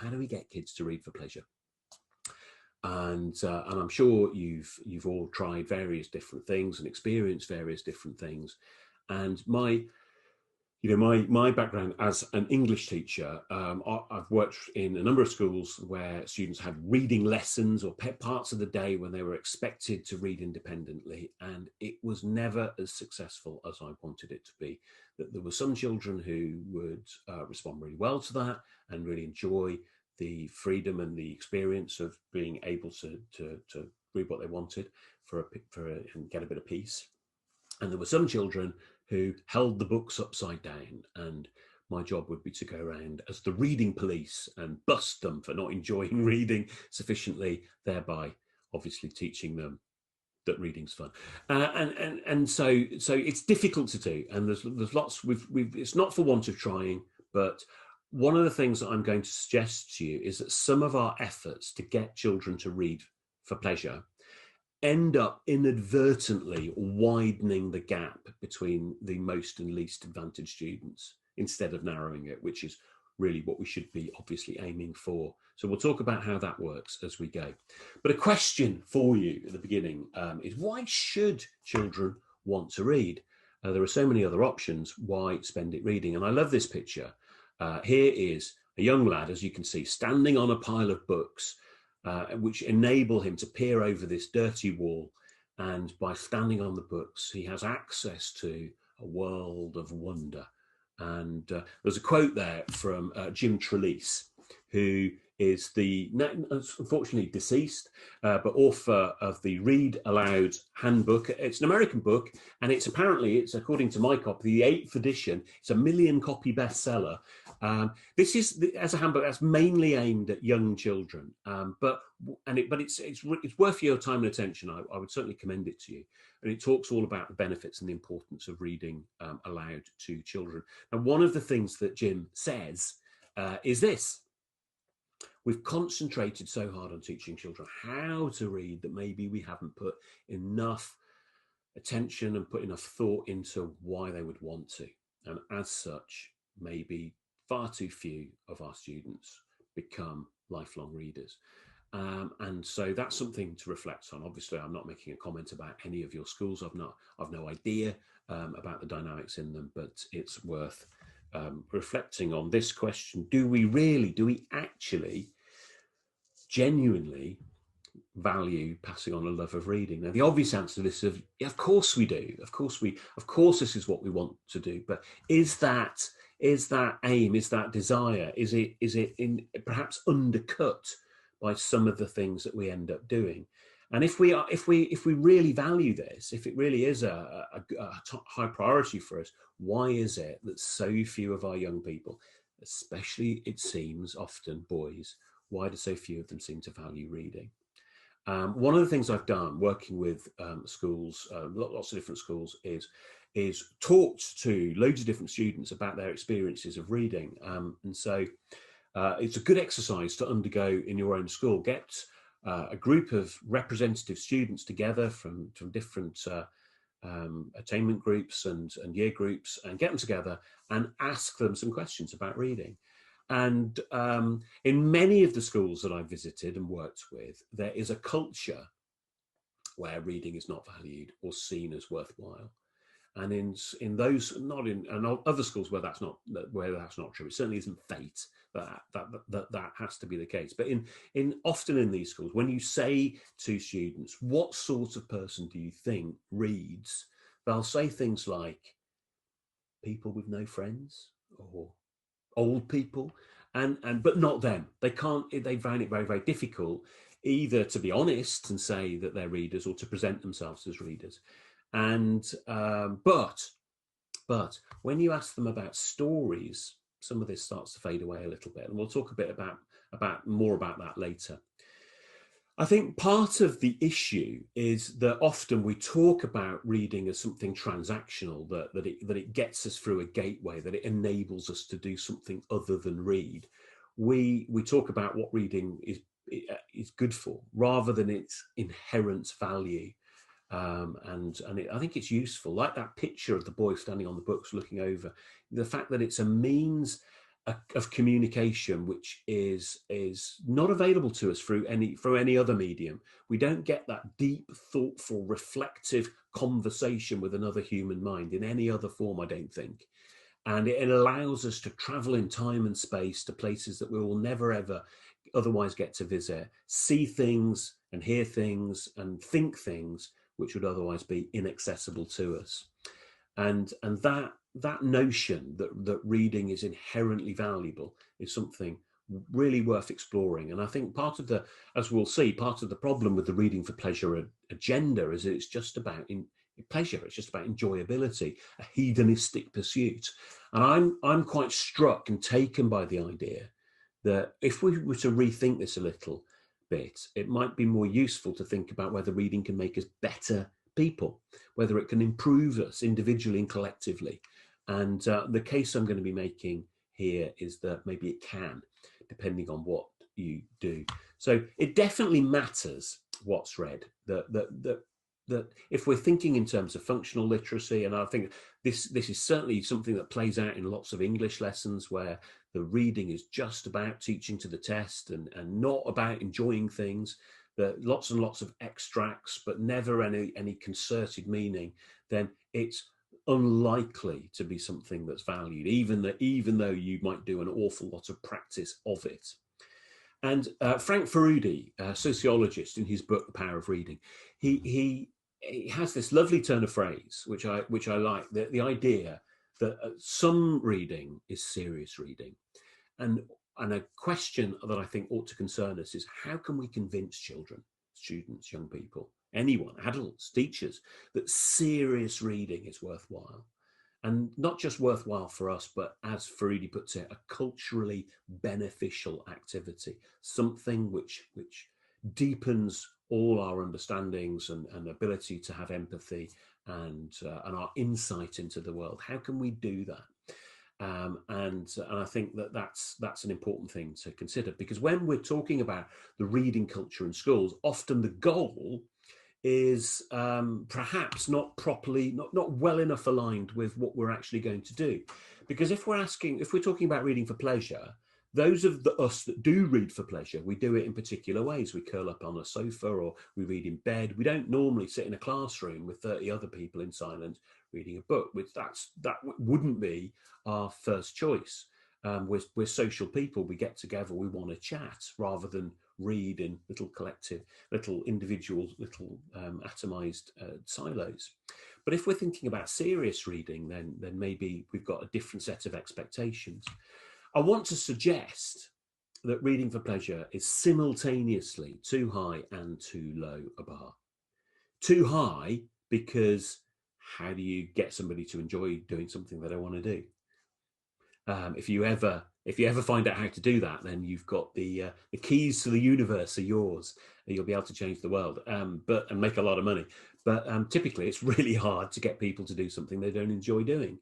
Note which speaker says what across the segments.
Speaker 1: How do we get kids to read for pleasure? And I'm sure you've all tried various different things and experienced various different things. And my background as an English teacher, I've worked in a number of schools where students had reading lessons or parts of the day when they were expected to read independently, and it was never as successful as I wanted it to be. That there were some children who would respond really well to that and really enjoy the freedom and the experience of being able to read what they wanted and get a bit of peace. And there were some children who held the books upside down, and my job would be to go around as the reading police and bust them for not enjoying reading sufficiently, thereby obviously teaching them that reading's fun. So it's difficult to do, and there's lots. It's not for want of trying, but one of the things that I'm going to suggest to you is that some of our efforts to get children to read for pleasure end up inadvertently widening the gap between the most and least advantaged students instead of narrowing it, which is really what we should be obviously aiming for. So we'll talk about how that works as we go. But a question for you at the beginning is, why should children want to read? There are so many other options. Why spend it reading? And I love this picture. Here is a young lad, as you can see, standing on a pile of books, which enable him to peer over this dirty wall. And by standing on the books, he has access to a world of wonder. And there's a quote there from Jim Trelease, who is the, unfortunately deceased, but author of the Read Aloud Handbook. It's an American book, and it's according to my copy, the 8th edition. It's a 1 million copy bestseller. This is as a handbook that's mainly aimed at young children, but it's worth your time and attention. I would certainly commend it to you. And it talks all about the benefits and the importance of reading aloud to children. And one of the things that Jim says is this: we've concentrated so hard on teaching children how to read that maybe we haven't put enough attention and put enough thought into why they would want to. And as such, maybe far too few of our students become lifelong readers. And so that's something to reflect on. Obviously, I'm not making a comment about any of your schools. I've no idea about the dynamics in them, but it's worth reflecting on this question. Do we actually genuinely value passing on a love of reading? Now, the obvious answer to this is, yeah, of course we do. Of course this is what we want to do. But is that aim, is that desire, is it perhaps undercut by some of the things that we end up doing? And if we really value this, if it really is a high priority for us, why is it that so few of our young people, especially it seems often boys, why do so few of them seem to value reading? One of the things I've done working with schools, lots of different schools, is talked to loads of different students about their experiences of reading. And so it's a good exercise to undergo in your own school. Get a group of representative students together from different attainment groups and year groups, and get them together and ask them some questions about reading. And in many of the schools that I've visited and worked with, there is a culture where reading is not valued or seen as worthwhile. And in those, not in and other schools where that's not true. It certainly isn't fate that has to be the case. But often in these schools, when you say to students, what sort of person do you think reads, they'll say things like people with no friends or old people, but not them. They find it very, very difficult either to be honest and say that they're readers or to present themselves as readers. And but when you ask them about stories, some of this starts to fade away a little bit, and we'll talk a bit about more about that later. I think part of the issue is that often we talk about reading as something transactional, that it gets us through a gateway, that it enables us to do something other than read. We talk about what reading is good for, rather than its inherent value. I think it's useful, like that picture of the boy standing on the books looking over, the fact that it's a means of communication which is not available to us through any other medium. We don't get that deep, thoughtful, reflective conversation with another human mind in any other form, I don't think. And it allows us to travel in time and space to places that we will never ever otherwise get to visit, see things and hear things and think things which would otherwise be inaccessible to us. And that notion that reading is inherently valuable is something really worth exploring. And I think part of the, as we'll see, part of the problem with the reading for pleasure agenda is it's just about pleasure. It's just about enjoyability, a hedonistic pursuit. And I'm quite struck and taken by the idea that if we were to rethink this a little bit, it might be more useful to think about whether reading can make us better people, whether it can improve us individually and collectively. And the case I'm going to be making here is that maybe it can, depending on what you do. So it definitely matters what's read, that if we're thinking in terms of functional literacy, and I think this is certainly something that plays out in lots of English lessons where the reading is just about teaching to the test and not about enjoying things, that lots and lots of extracts, but never any concerted meaning, then it's unlikely to be something that's valued, even though you might do an awful lot of practice of it. And Frank Furedi, a sociologist, in his book The Power of Reading, he has this lovely turn of phrase, which I like, the idea that some reading is serious reading. And a question that I think ought to concern us is, how can we convince children, students, young people, anyone, adults, teachers, that serious reading is worthwhile? And not just worthwhile for us, but as Furedi puts it, a culturally beneficial activity, something which deepens all our understandings and ability to have empathy and our insight into the world. How can we do that? And I think that's an important thing to consider, because when we're talking about the reading culture in schools, often the goal is perhaps not well enough aligned with what we're actually going to do. Because if we're talking about reading for pleasure, those of us that do read for pleasure, we do it in particular ways. We curl up on a sofa or we read in bed. We don't normally sit in a classroom with 30 other people in silence reading a book, which that wouldn't be our first choice. We're social people. We get together, we want to chat rather than read in little collective, little individual, little atomized silos. But if we're thinking about serious reading, then maybe we've got a different set of expectations. I want to suggest that reading for pleasure is simultaneously too high and too low a bar. Too high because how do you get somebody to enjoy doing something they don't want to do? If you ever find out how to do that, then you've got the keys to the universe are yours. You'll be able to change the world, and make a lot of money. But typically, it's really hard to get people to do something they don't enjoy doing.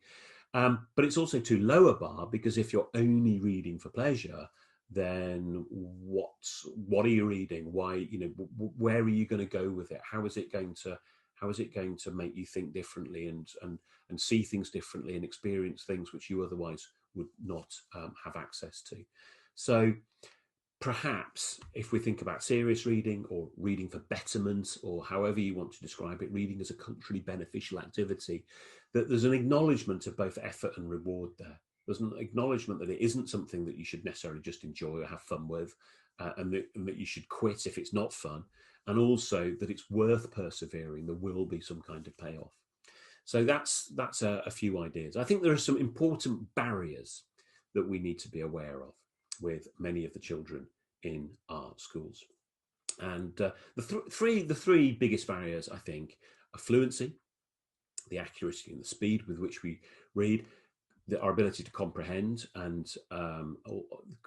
Speaker 1: But it's also too low a bar, because if you're only reading for pleasure, then what are you reading? Why, where are you going to go with it? How is it going to make you think differently and see things differently and experience things which you otherwise would not have access to? So perhaps if we think about serious reading or reading for betterment, or however you want to describe it, reading as a culturally beneficial activity, that there's an acknowledgement of both effort and reward there. There's an acknowledgement that it isn't something that you should necessarily just enjoy or have fun with, and that you should quit if it's not fun, and also that it's worth persevering. There will be some kind of payoff. So that's a few ideas. I think there are some important barriers that we need to be aware of with many of the children in our schools. And the three biggest barriers, I think, are fluency, the accuracy and the speed with which we read, our ability to comprehend, and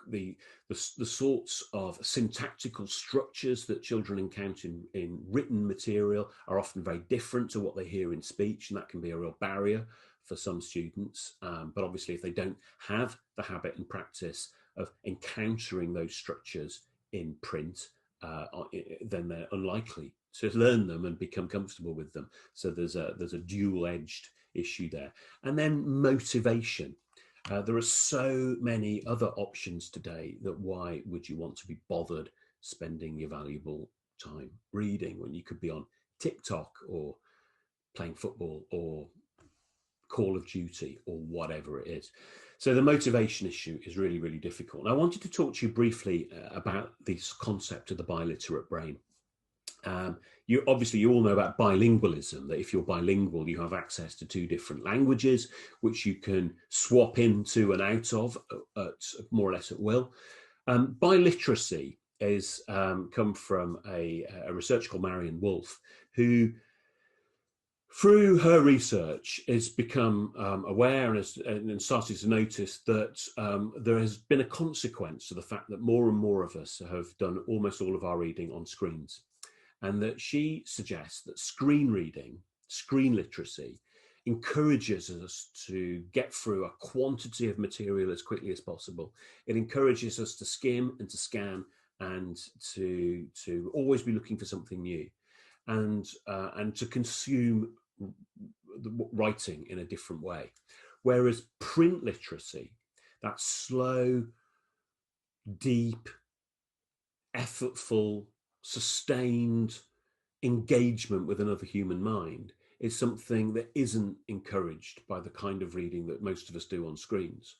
Speaker 1: the sorts of syntactical structures that children encounter in written material are often very different to what they hear in speech, and that can be a real barrier for some students. But obviously, if they don't have the habit and practice of encountering those structures in print, then they're unlikely to learn them and become comfortable with them. So there's a dual-edged issue there. And then motivation. There are so many other options today that why would you want to be bothered spending your valuable time reading when you could be on TikTok or playing football or Call of Duty or whatever it is. So the motivation issue is really, really difficult. And I wanted to talk to you briefly about this concept of the biliterate brain. You all know about bilingualism, that if you're bilingual, you have access to 2 different languages, which you can swap into and out of more or less at will. Biliteracy is come from a researcher called Marion Wolf, who through her research has become aware and started to notice that there has been a consequence to the fact that more and more of us have done almost all of our reading on screens. And that she suggests that screen reading, screen literacy, encourages us to get through a quantity of material as quickly as possible. It encourages us to skim and to scan and to always be looking for something new, and to consume the writing in a different way. Whereas print literacy, that slow, deep, effortful, sustained engagement with another human mind, is something that isn't encouraged by the kind of reading that most of us do on screens.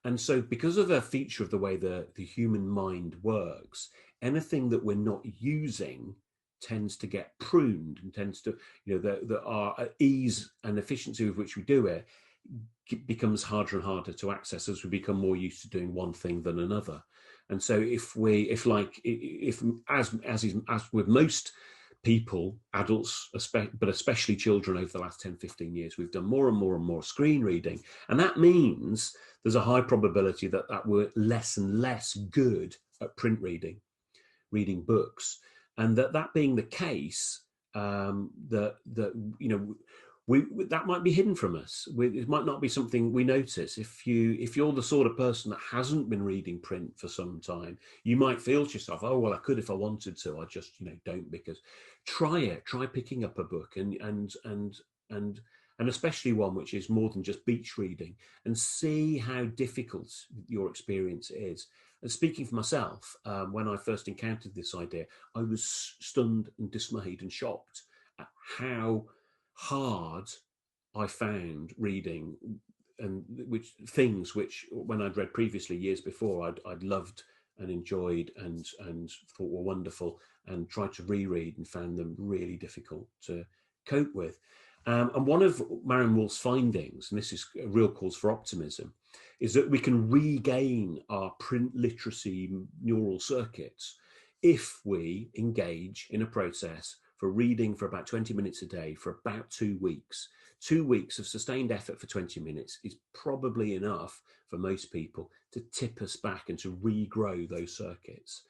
Speaker 1: And so because of a feature of the way the human mind works, anything that we're not using tends to get pruned and tends to, our ease and efficiency with which we do it becomes harder and harder to access as we become more used to doing one thing than another. And so as with most people, adults, but especially children over the last 10, 15 years, we've done more and more and more screen reading. And that means there's a high probability that we're less and less good at print reading books. And that being the case, that might be hidden from us. It might not be something we notice. If you're the sort of person that hasn't been reading print for some time, you might feel to yourself, oh well, I could if I wanted to. I just don't. Because try picking up a book and especially one which is more than just beach reading, and see how difficult your experience is. And speaking for myself, when I first encountered this idea, I was stunned and dismayed and shocked at how hard I found reading, and which when I'd read previously years before, I'd loved and enjoyed and thought were wonderful, and tried to reread and found them really difficult to cope with. And one of Marion Wolf's findings, and this is a real cause for optimism, is that we can regain our print literacy neural circuits if we engage in a process for reading for about 20 minutes a day for about 2 weeks. 2 weeks of sustained effort for 20 minutes is probably enough for most people to tip us back and to regrow those circuits,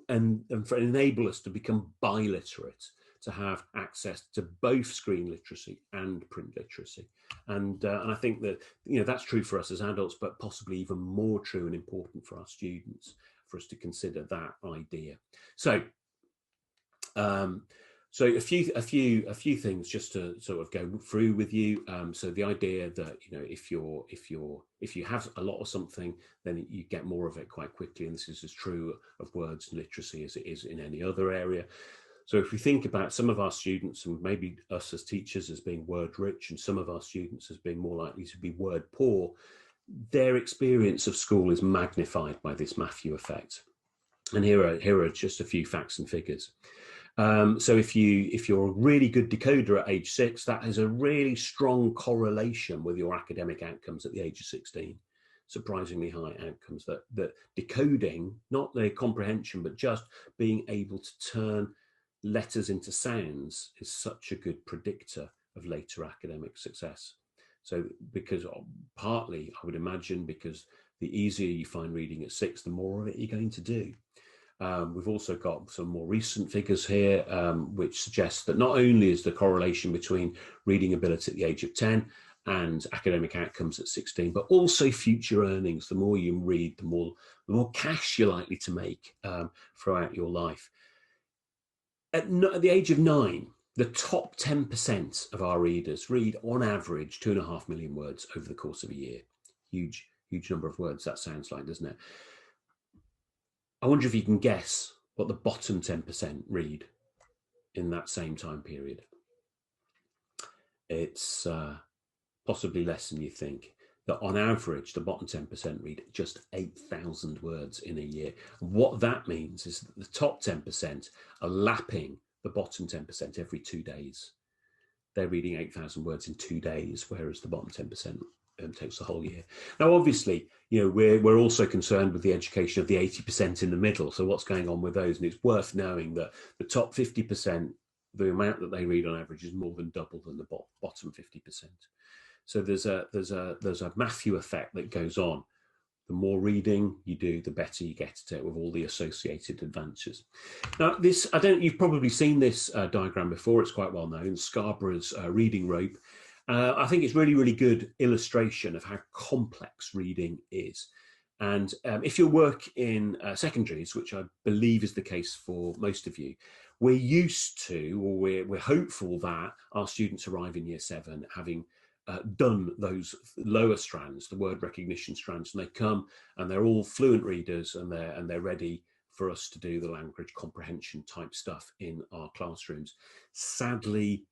Speaker 1: and enable us to become biliterate, to have access to both screen literacy and print literacy. And I think that that's true for us as adults, but possibly even more true and important for our students, for us to consider that idea. So a few things just to sort of go through with you. So the idea that if you have a lot of something, then you get more of it quite quickly, and this is as true of words and literacy as it is in any other area. So if we think about some of our students, and maybe us as teachers, as being word rich, and some of our students as being more likely to be word poor, their experience of school is magnified by this Matthew effect. And here are just a few facts and figures. So if you're a really good decoder at age 6, that has a really strong correlation with your academic outcomes at the age of 16. Surprisingly high outcomes. That decoding, not the comprehension, but just being able to turn letters into sounds, is such a good predictor of later academic success. So because partly, I would imagine, because the easier you find reading at 6, the more of it you're going to do. We've also got some more recent figures here, which suggest that not only is the correlation between reading ability at the age of 10 and academic outcomes at 16, but also future earnings. The more you read, the more cash you're likely to make throughout your life. At the age of 9, the top 10% of our readers read on average 2.5 million words over the course of a year. huge number of words that sounds like, doesn't it? I wonder if you can guess what the bottom 10% read in that same time period. It's possibly less than you think. That on average, the bottom 10% read just 8,000 words in a year. What that means is that the top 10% are lapping the bottom 10% every 2 days. They're reading 8,000 words in 2 days, whereas the bottom 10% takes the whole year. Now, obviously, you know, we're also concerned with the education of the 80% in the middle. So what's going on with those? And it's worth knowing that the top 50%, the amount that they read on average is more than double than the bottom 50%. So there's a Matthew effect that goes on. The more reading you do, the better you get at it, with all the associated advantages. Now, you've probably seen this diagram before. It's quite well known, Scarborough's reading rope. I think it's really good illustration of how complex reading is. And if you work in secondaries, which I believe is the case for most of you, we're used to, or we're hopeful that our students arrive in year 7 having done those lower strands, the word recognition strands, and they come and they're all fluent readers, and they're ready for us to do the language comprehension type stuff in our classrooms. Sadly,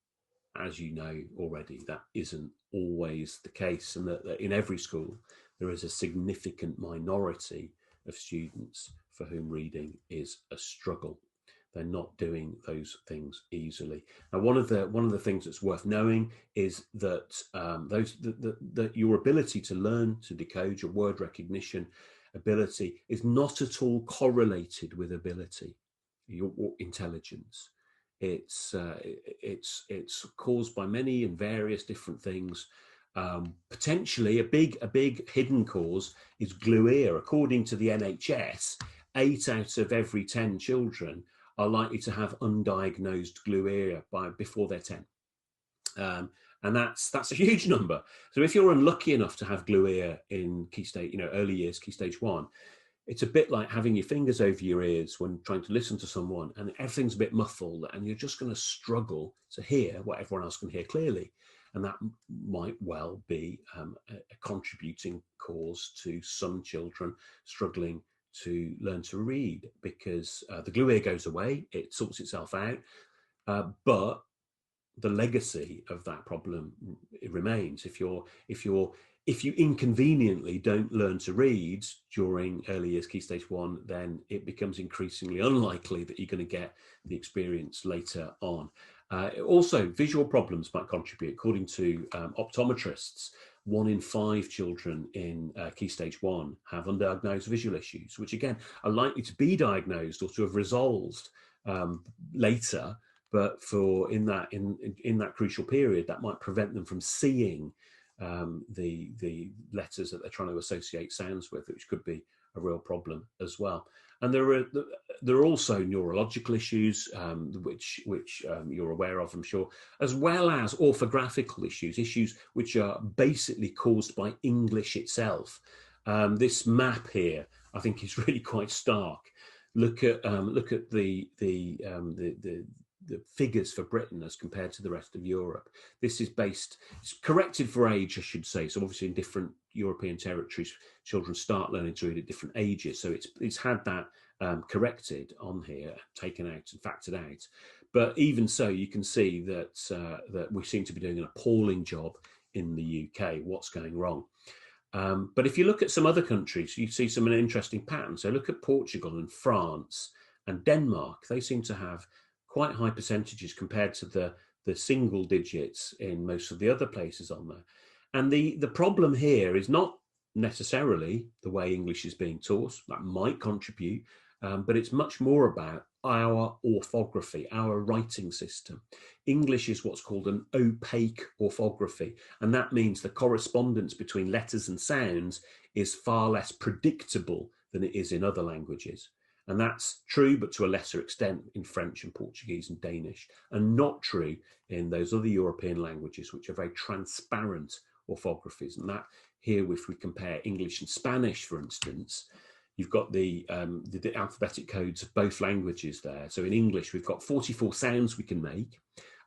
Speaker 1: as you know already, that isn't always the case, and that in every school there is a significant minority of students for whom reading is a struggle. They're not doing those things easily. Now, one of the things that's worth knowing is that that your ability to learn to decode, your word recognition ability, is not at all correlated with ability, your intelligence. It's caused by many and various different things. Potentially a big hidden cause is glue ear. According to the NHS, 8 out of every 10 children are likely to have undiagnosed glue ear before they're 10. And that's a huge number. So if you're unlucky enough to have glue ear in key stage, early years, key stage 1, it's a bit like having your fingers over your ears when trying to listen to someone, and everything's a bit muffled, and you're just going to struggle to hear what everyone else can hear clearly. And that might well be a contributing cause to some children struggling to learn to read, because the glue ear goes away, it sorts itself out, but the legacy of that problem, it remains. If you inconveniently don't learn to read during early years key stage 1, then it becomes increasingly unlikely that you're going to get the experience later on. Also, visual problems might contribute. According to optometrists, 1 in 5 children in key stage 1 have undiagnosed visual issues, which again are likely to be diagnosed or to have resolved later. But in that crucial period, that might prevent them from seeing the letters that they're trying to associate sounds with, which could be a real problem as well. And there are also neurological issues, which you're aware of, I'm sure, as well as orthographical issues which are basically caused by English itself. This map here, I think, is really quite stark. Look at the figures for Britain as compared to the rest of Europe. This is it's corrected for age, I should say. So obviously in different European territories, children start learning to read at different ages. So it's had that corrected on here, taken out and factored out. But even so, you can see that we seem to be doing an appalling job in the UK. What's going wrong? But if you look at some other countries, you see some interesting patterns. So look at Portugal and France and Denmark. They seem to have quite high percentages compared to the single digits in most of the other places on there. And the problem here is not necessarily the way English is being taught. That might contribute, but it's much more about our orthography, our writing system. English is what's called an opaque orthography, and that means the correspondence between letters and sounds is far less predictable than it is in other languages. And that's true, but to a lesser extent in French and Portuguese and Danish, and not true in those other European languages, which are very transparent orthographies. And that here, if we compare English and Spanish, for instance, you've got the alphabetic codes of both languages there. So in English, we've got 44 sounds we can make,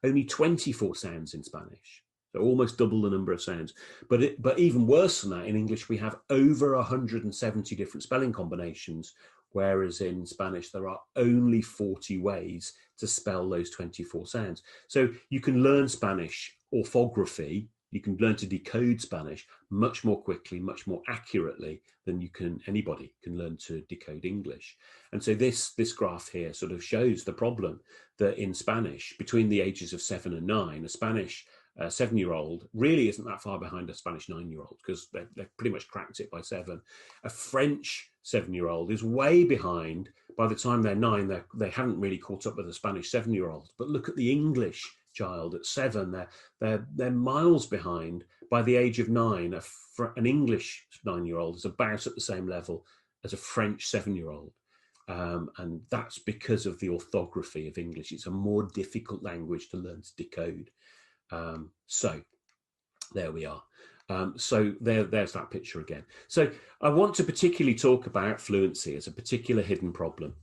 Speaker 1: only 24 sounds in Spanish. So almost double the number of sounds. But even worse than that, in English, we have over 170 different spelling combinations, whereas in Spanish, there are only 40 ways to spell those 24 sounds. So you can learn Spanish orthography, you can learn to decode Spanish much more quickly, much more accurately than anybody can learn to decode English. And so this graph here sort of shows the problem that in Spanish, between the ages of 7 and 9, a Spanish 7-year-old really isn't that far behind a Spanish 9-year-old, because they've pretty much cracked it by 7. A French 7-year-old is way behind. By the time they're 9, they haven't really caught up with a Spanish 7-year-old. But look at the English child at 7; they're miles behind. By the age of 9, an English 9-year-old is about at the same level as a French 7-year-old. And that's because of the orthography of English. It's a more difficult language to learn to decode. So there we are. So there's that picture again. So I want to particularly talk about fluency as a particular hidden problem.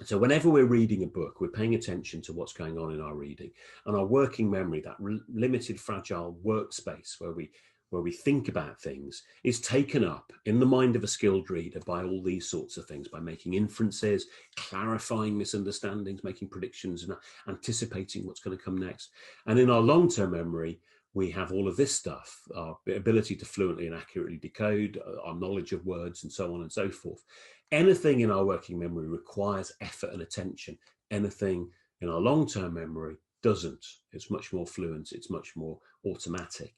Speaker 1: So whenever we're reading a book, we're paying attention to what's going on in our reading, and our working memory, that limited, fragile workspace where we think about things, is taken up in the mind of a skilled reader by all these sorts of things, by making inferences, clarifying misunderstandings, making predictions, and anticipating what's going to come next. And in our long-term memory, we have all of this stuff, our ability to fluently and accurately decode, our knowledge of words, and so on and so forth. Anything in our working memory requires effort and attention. Anything in our long-term memory doesn't. It's much more fluent, it's much more automatic.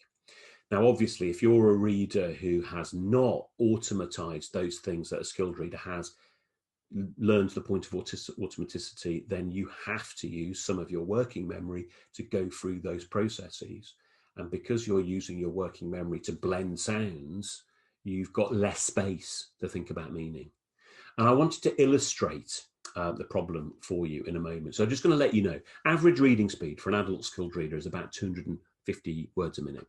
Speaker 1: Now, obviously, if you're a reader who has not automatized those things that a skilled reader has learned to the point of automaticity, then you have to use some of your working memory to go through those processes. And because you're using your working memory to blend sounds, you've got less space to think about meaning. And I wanted to illustrate the problem for you in a moment. So I'm just going to let you know, average reading speed for an adult skilled reader is about 250 words a minute.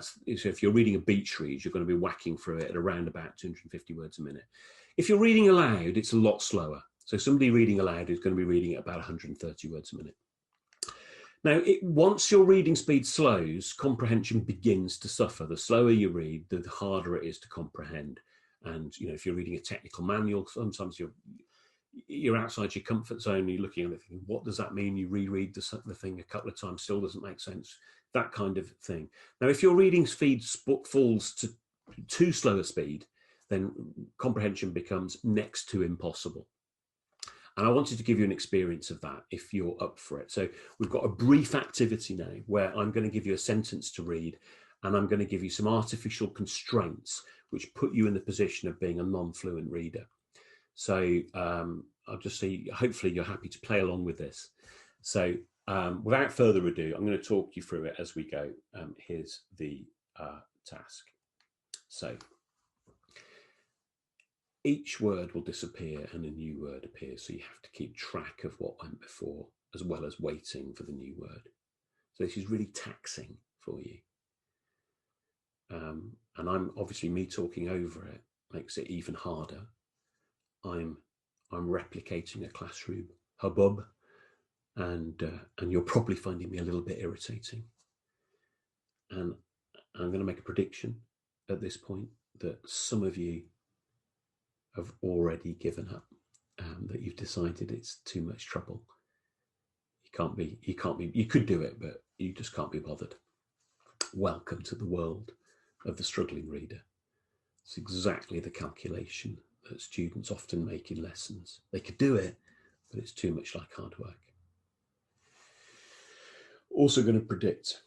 Speaker 1: So if you're reading a beach read, you're going to be whacking through it at around about 250 words a minute. If you're reading aloud, it's a lot slower. So somebody reading aloud is going to be reading at about 130 words a minute. Now, once your reading speed slows, comprehension begins to suffer. The slower you read, the harder it is to comprehend. And if you're reading a technical manual, sometimes you're outside your comfort zone. You're looking at it thinking, what does that mean? You reread the thing a couple of times, still doesn't make sense. That kind of thing. Now, if your reading speed falls to too slow a speed, then comprehension becomes next to impossible. And I wanted to give you an experience of that if you're up for it. So we've got a brief activity now where I'm going to give you a sentence to read, and I'm going to give you some artificial constraints which put you in the position of being a non-fluent reader. So I'll just see, hopefully you're happy to play along with this. So without further ado, I'm going to talk you through it as we go. Here's the task. So each word will disappear and a new word appears. So you have to keep track of what went before, as well as waiting for the new word. So this is really taxing for you. And I'm obviously, me talking over it makes it even harder. I'm replicating a classroom hubbub, and you're probably finding me a little bit irritating. And I'm going to make a prediction at this point that some of you have already given up, that you've decided it's too much trouble. You could do it, but you just can't be bothered. Welcome to the world of the struggling reader. It's exactly the calculation that students often make in lessons. They could do it, but it's too much like hard work. Also going to predict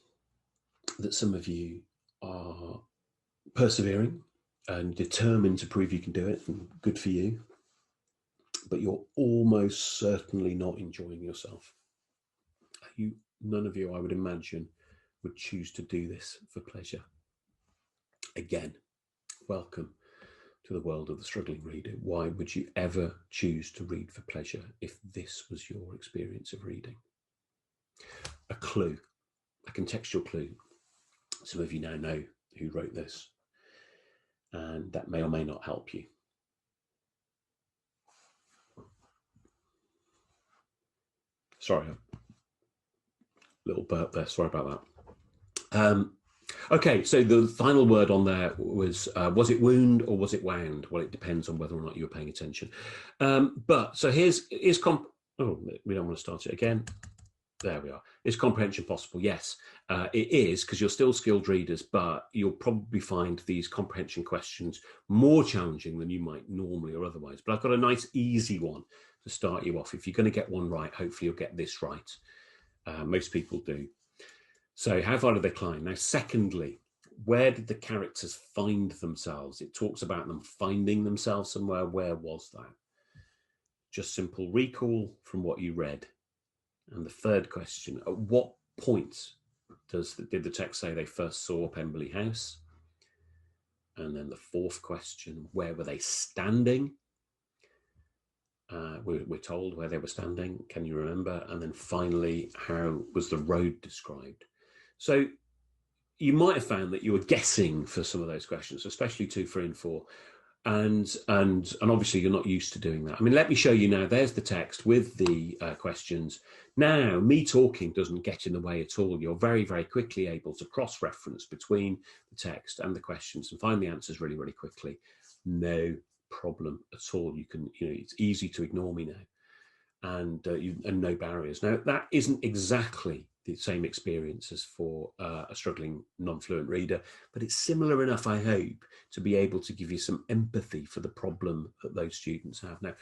Speaker 1: that some of you are persevering and determined to prove you can do it, and good for you, but you're almost certainly not enjoying yourself. None of you, I would imagine, would choose to do this for pleasure. Again, welcome to the world of the struggling reader. Why would you ever choose to read for pleasure if this was your experience of reading? A clue, a contextual clue. Some of you now know who wrote this, and that may or may not help you. Sorry, a little burp there, sorry about Okay, so the final word on there was it wound or was it wound? Well, it depends on whether or not you were paying attention. But so here's oh, we don't want to start it again. There we are. Is comprehension possible? Yes, it is, because you're still skilled readers, but you'll probably find these comprehension questions more challenging than you might normally or otherwise. But I've got a nice easy one to start you off. If you're going to get one right, hopefully you'll get this right. Most people do. So how far did they climb? Now, secondly, where did the characters find themselves? It talks about them finding themselves somewhere. Where was that? Just simple recall from what you read. And the third question, at what point did the text say they first saw Pemberley House? And then the fourth question, where were they standing? We're told where they were standing. Can you remember? And then finally, how was the road described? So you might have found that you were guessing for some of those questions, especially 2, 3, and 4. And obviously you're not used to doing that. I mean, let me show you now. There's the text with the questions. Now, me talking doesn't get in the way at all. You're very, very quickly able to cross-reference between the text and the questions and find the answers really, really quickly. No problem at all. You can, it's easy to ignore me now, and no barriers. Now, that isn't exactly the same experience as for a struggling non-fluent reader, but it's similar enough, I hope, to be able to give you some empathy for the problem that those students have. Now,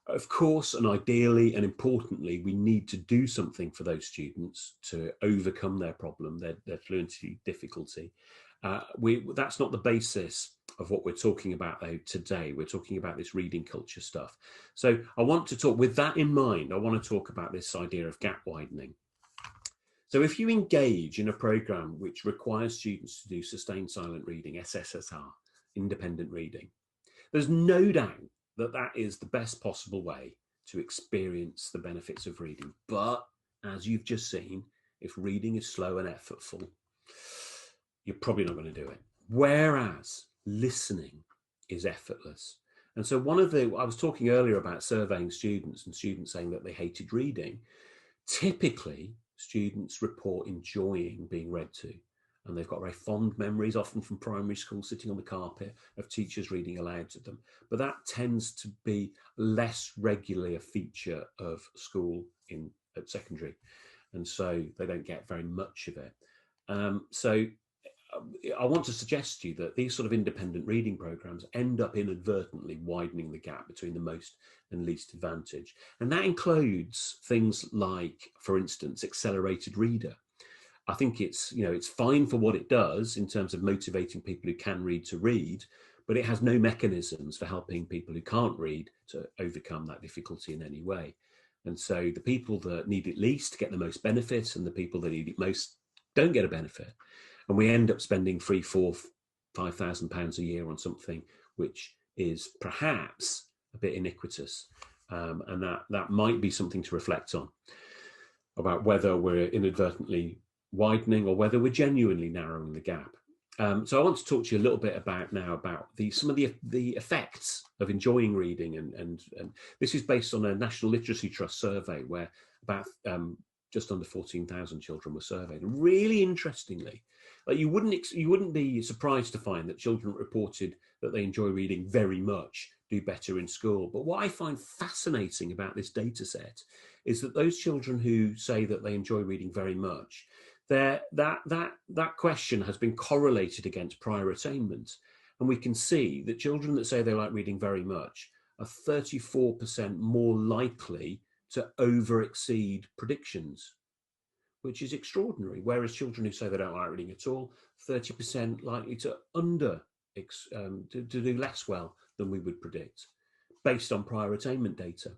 Speaker 1: of course, and ideally and importantly, we need to do something for those students to overcome their problem, their fluency difficulty. That's not the basis of what we're talking about though today. We're talking about this reading culture stuff. So I want to talk, with that in mind, I want to talk about this idea of gap widening. So if you engage in a program which requires students to do sustained silent reading, SSSR, independent reading, there's no doubt that that is the best possible way to experience the benefits of reading. But as you've just seen, if reading is slow and effortful, you're probably not going to do it. Whereas listening is effortless. And so I was talking earlier about surveying students and students saying that they hated reading. Typically, students report enjoying being read to, and they've got very fond memories, often from primary school, sitting on the carpet, of teachers reading aloud to them. But that tends to be less regularly a feature of school at secondary, and so they don't get very much of it. So I want to suggest to you that these sort of independent reading programs end up inadvertently widening the gap between the most and least advantaged. And that includes things like, for instance, accelerated reader. I think it's fine for what it does in terms of motivating people who can read to read, but it has no mechanisms for helping people who can't read to overcome that difficulty in any way. And so the people that need it least get the most benefit, and the people that need it most don't get a benefit. And we end up spending £3,000, £4,000, £5,000 a year on something which is perhaps a bit iniquitous. And that might be something to reflect on, about whether we're inadvertently widening or whether we're genuinely narrowing the gap. So I want to talk to you a little bit about some of the effects of enjoying reading, and this is based on a National Literacy Trust survey where about just under 14,000 children were surveyed. And really interestingly, you wouldn't be surprised to find that children reported that they enjoy reading very much, do better in school. But what I find fascinating about this data set is that those children who say that they enjoy reading very much, that question has been correlated against prior attainment. And we can see that children that say they like reading very much are 34% more likely to over-exceed predictions, which is extraordinary. Whereas children who say they don't like reading at all, 30% likely to to do less well than we would predict, based on prior attainment data.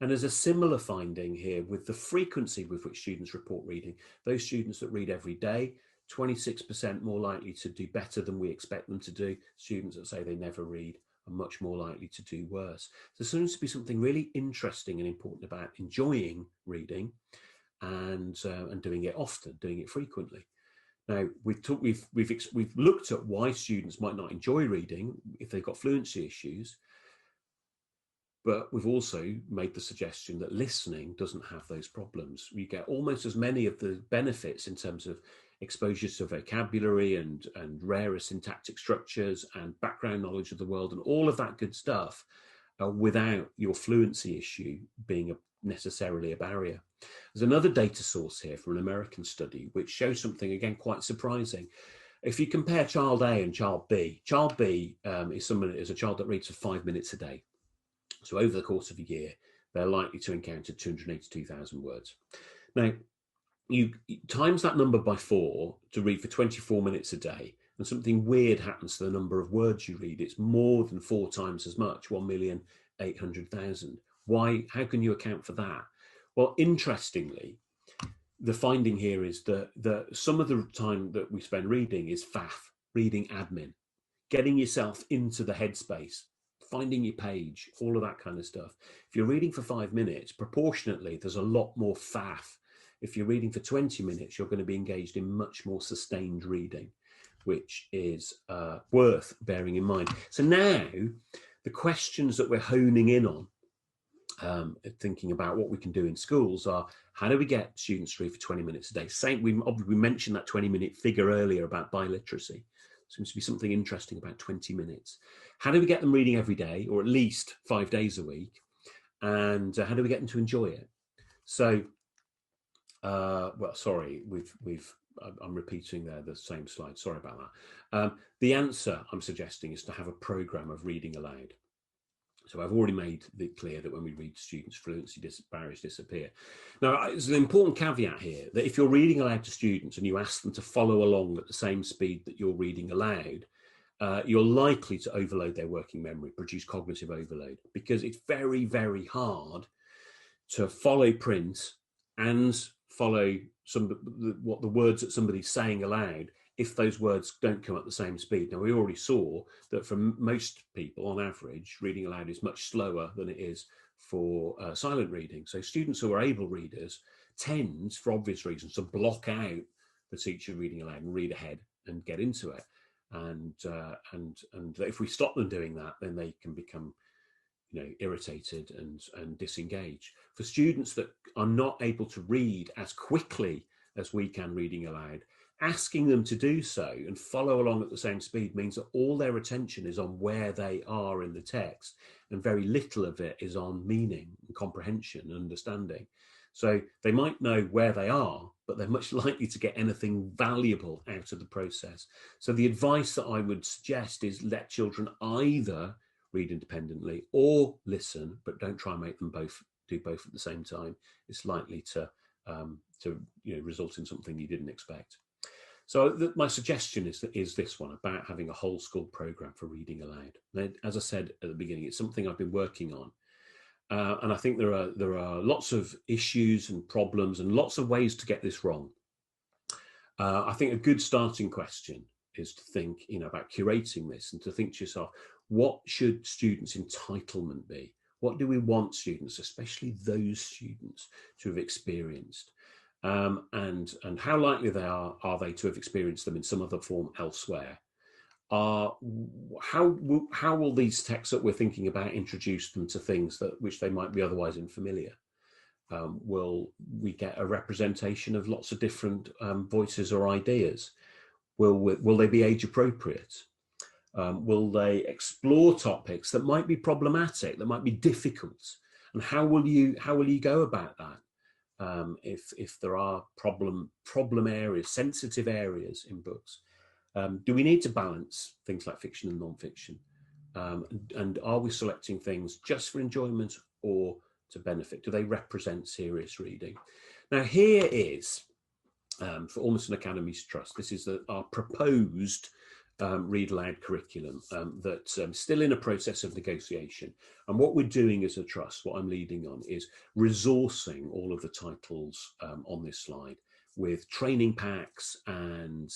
Speaker 1: And there's a similar finding here with the frequency with which students report reading. Those students that read every day, 26% more likely to do better than we expect them to do. Students that say they never read are much more likely to do worse. So there seems to be something really interesting and important about enjoying reading and doing it often, doing it frequently. Now, we've looked at why students might not enjoy reading if they've got fluency issues, but we've also made the suggestion that listening doesn't have those problems. You get almost as many of the benefits in terms of exposure to vocabulary and rarer syntactic structures and background knowledge of the world and all of that good stuff, without your fluency issue being necessarily a barrier. There's another data source here from an American study which shows something, again, quite surprising. If you compare child A and child B is a child that reads for 5 minutes a day. So over the course of a year, they're likely to encounter 282,000 words. Now, you times that number by 4 to read for 24 minutes a day, and something weird happens to the number of words you read. It's more than 4 times as much, 1,800,000. Why? How can you account for that? Well, interestingly, the finding here is that some of the time that we spend reading is faff, reading admin, getting yourself into the headspace, finding your page, all of that kind of stuff. If you're reading for 5 minutes, proportionately, there's a lot more faff. If you're reading for 20 minutes, you're going to be engaged in much more sustained reading, which is worth bearing in mind. So now the questions that we're honing in on, thinking about what we can do in schools, are how do we get students to read for 20 minutes a day? We mentioned that 20-minute figure earlier about biliteracy. Seems to be something interesting about 20 minutes. How do we get them reading every day, or at least 5 days a week? And how do we get them to enjoy it? So, well, sorry, I'm repeating there the same slide. Sorry about that. The answer I'm suggesting is to have a program of reading aloud. So I've already made it clear that when we read students, fluency barriers disappear. Now, there's an important caveat here that if you're reading aloud to students and you ask them to follow along at the same speed that you're reading aloud, you're likely to overload their working memory, produce cognitive overload, because it's very, very hard to follow print and follow what the words that somebody's saying aloud if those words don't come at the same speed. Now, we already saw that for most people, on average, reading aloud is much slower than it is for silent reading. So students who are able readers tend, for obvious reasons, to block out the teacher reading aloud and read ahead and get into it. And if we stop them doing that, then they can become irritated and disengaged. For students that are not able to read as quickly as we can reading aloud, asking them to do so and follow along at the same speed means that all their attention is on where they are in the text, and very little of it is on meaning and comprehension and understanding. So they might know where they are, but they're much likely to get anything valuable out of the process. So the advice that I would suggest is let children either read independently or listen, but don't try and make them do both at the same time. It's likely to result in something you didn't expect. So my suggestion is this one about having a whole school program for reading aloud. Now, as I said at the beginning, it's something I've been working on, and I think there are lots of issues and problems and lots of ways to get this wrong. I think a good starting question is to think, about curating this and to think to yourself, what should students' entitlement be? What do we want students, especially those students, to have experienced? And how likely are they to have experienced them in some other form elsewhere? How will these texts that we're thinking about introduce them to things which they might be otherwise unfamiliar? Will we get a representation of lots of different voices or ideas? Will they be age appropriate? Will they explore topics that might be problematic, that might be difficult? And how will you go about that? If there are problem areas, sensitive areas in books, do we need to balance things like fiction and non-fiction? And are we selecting things just for enjoyment or to benefit? Do they represent serious reading? Now, here is, for Ormiston Academy's Trust, this is our proposed read aloud curriculum that's still in a process of negotiation. And what we're doing as a trust, what I'm leading on, is resourcing all of the titles on this slide with training packs and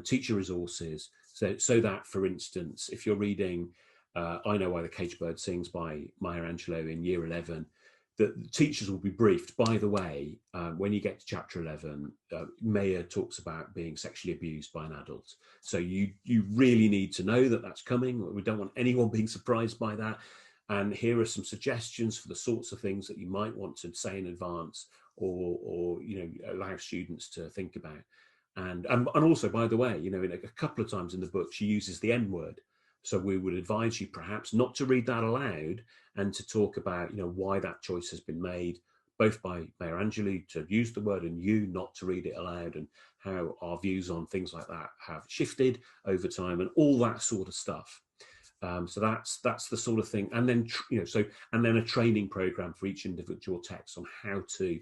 Speaker 1: teacher resources, so that, for instance, if you're reading I Know Why the Caged Bird Sings by Maya Angelou in year 11, the teachers will be briefed, by the way, when you get to chapter 11, Maya talks about being sexually abused by an adult. So you really need to know that that's coming. We don't want anyone being surprised by that. And here are some suggestions for the sorts of things that you might want to say in advance or allow students to think about. And also, by the way, you know, in a couple of times in the book, she uses the N word. So we would advise you perhaps not to read that aloud and to talk about, you know, why that choice has been made, both by Mayor Angelou to use the word and you not to read it aloud, and how our views on things like that have shifted over time and all that sort of stuff. So that's the sort of thing. And then, you know, and then a training program for each individual text on how to,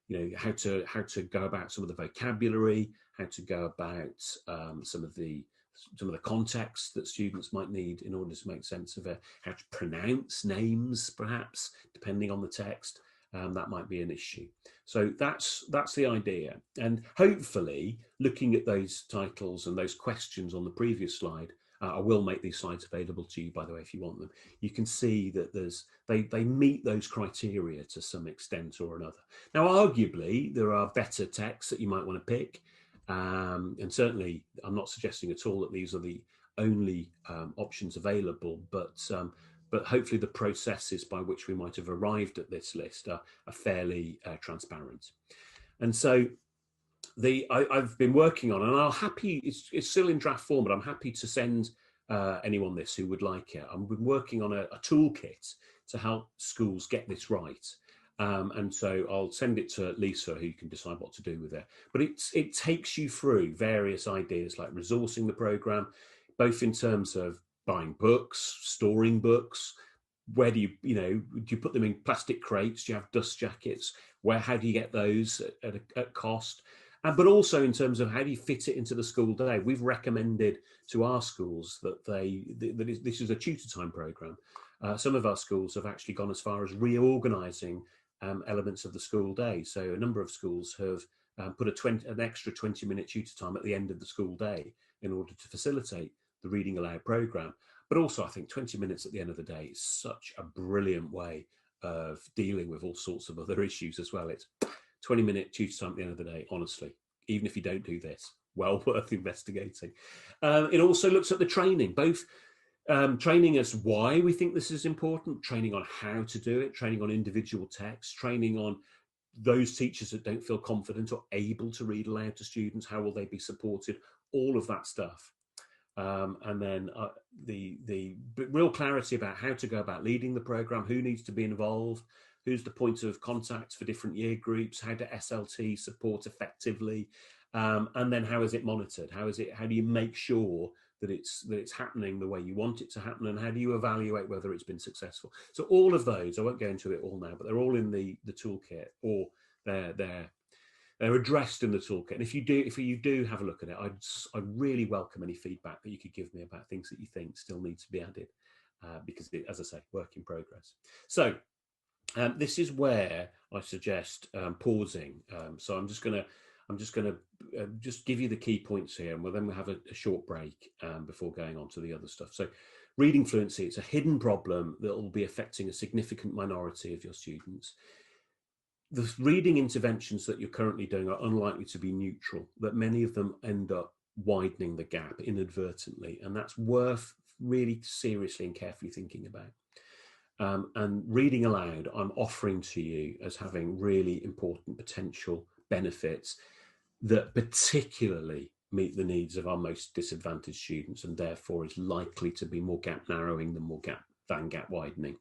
Speaker 1: you know, how to go about some of the vocabulary, how to go about some of the context that students might need in order to make sense of it, how to pronounce names, perhaps, depending on the text. That might be an issue. So that's the idea. And hopefully, looking at those titles and those questions on the previous slide, I will make these slides available to you, by the way, if you want them. You can see that they meet those criteria to some extent or another. Now, arguably, there are better texts that you might want to pick. And certainly, I'm not suggesting at all that these are the only options available, but hopefully the processes by which we might have arrived at this list are fairly transparent. And so I've been working on, and it's still in draft form, but I'm happy to send anyone this who would like it. I've been working on a toolkit to help schools get this right. And so I'll send it to Lisa, who can decide what to do with it. But it takes you through various ideas like resourcing the program, both in terms of buying books, storing books. Where do you put them in plastic crates? Do you have dust jackets? How do you get those at cost? But also in terms of how do you fit it into the school day? We've recommended to our schools that this is a tutor time program. Some of our schools have actually gone as far as reorganizing elements of the school day. So a number of schools have put an extra 20-minute tutor time at the end of the school day in order to facilitate the reading aloud program. But also, I think 20 minutes at the end of the day is such a brilliant way of dealing with all sorts of other issues as well. It's 20-minute tutor time at the end of the day, honestly, even if you don't do this, well worth investigating. It also looks at the training, both training as why we think this is important, training on how to do it, training on individual texts, training on those teachers that don't feel confident or able to read aloud to students, how will they be supported, all of that stuff. And then the real clarity about how to go about leading the program, who needs to be involved, who's the point of contact for different year groups, how do SLT support effectively, and then how is it monitored? How do you make sure that it's happening the way you want it to happen, and how do you evaluate whether it's been successful? So all of those, I won't go into it all now, but they're all in the toolkit, or they're addressed in the toolkit. And if you do have a look at it, I'd really welcome any feedback that you could give me about things that you think still need to be added, because as I say, work in progress. So this is where I suggest pausing. So I'm just going to give you the key points here, and then we'll have a short break before going on to the other stuff. So reading fluency, it's a hidden problem that will be affecting a significant minority of your students. The reading interventions that you're currently doing are unlikely to be neutral, that many of them end up widening the gap inadvertently, and that's worth really seriously and carefully thinking about. And reading aloud, I'm offering to you as having really important potential benefits that particularly meet the needs of our most disadvantaged students, and therefore is likely to be more gap narrowing than gap widening.